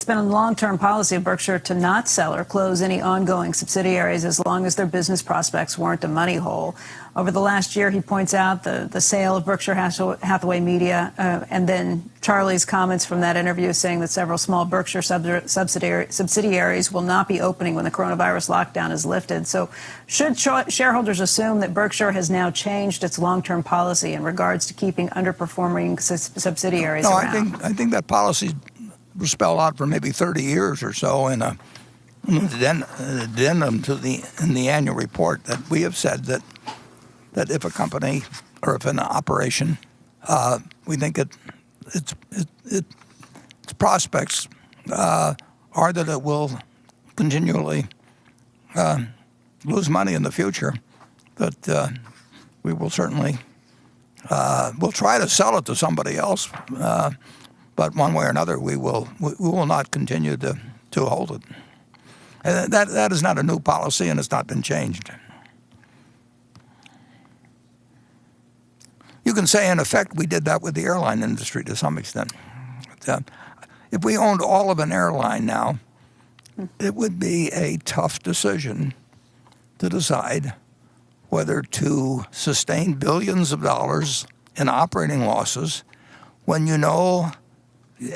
It's been a long-term policy of Berkshire to not sell or close any ongoing subsidiaries as long as their business prospects weren't a money hole. Over the last year, he points out the sale of Berkshire Hathaway Media and then Charlie's comments from that interview saying that several small Berkshire subsidiaries will not be opening when the coronavirus lockdown is lifted. So should shareholders assume that Berkshire has now changed its long-term policy in regards to keeping underperforming subsidiaries around? I think that policy was spelled out for maybe 30 years or so in an addendum to in the annual report that we have said that if a company or if an operation, we think its prospects are that it will continually lose money in the future, that we will certainly we'll try to sell it to somebody else. But one way or another, we will not continue to hold it. And that is not a new policy, and it's not been changed. You can say, in effect, we did that with the airline industry to some extent. If we owned all of an airline now, it would be a tough decision to decide whether to sustain billions of dollars in operating losses when you know,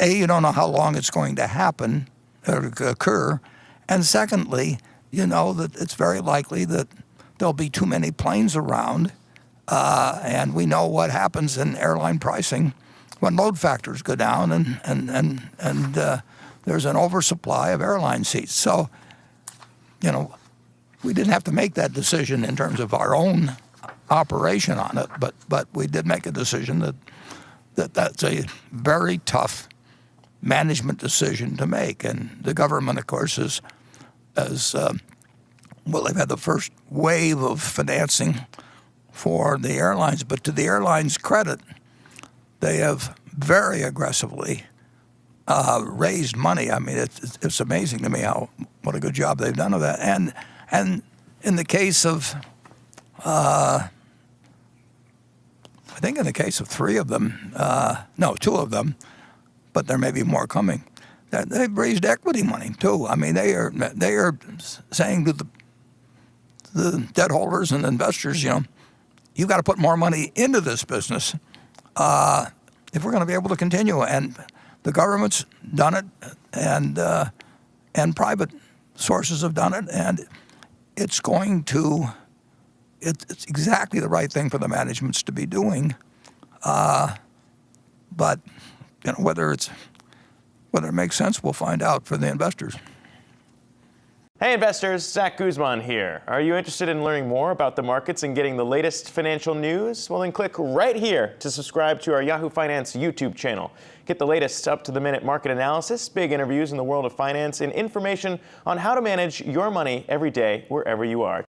A, you don't know how long it's going to happen or occur, and secondly, you know that it's very likely that there'll be too many planes around, and we know what happens in airline pricing when load factors go down and there's an oversupply of airline seats. So, you know, we didn't have to make that decision in terms of our own operation on it, but we did make a decision that's a very tough management decision to make. And the government, of course, well, they've had the first wave of financing for the airlines, but to the airlines' credit, they have very aggressively raised money. I mean, it's amazing to me what a good job they've done of that. And in the case of, I think in the case of three of them, no, two of them, but there may be more coming, they've raised equity money too. I mean, they are saying to the debt holders and investors, you know, you've got to put more money into this business if we're going to be able to continue. And the government's done it, and private sources have done it, and it's exactly the right thing for the managements to be doing. But you know, whether it makes sense, we'll find out for the investors. Hey investors, Zach Guzman here. Are you interested in learning more about the markets and getting the latest financial news? Well, then click right here to subscribe to our Yahoo Finance YouTube channel. Get the latest up-to-the-minute market analysis, big interviews in the world of finance, and information on how to manage your money every day wherever you are.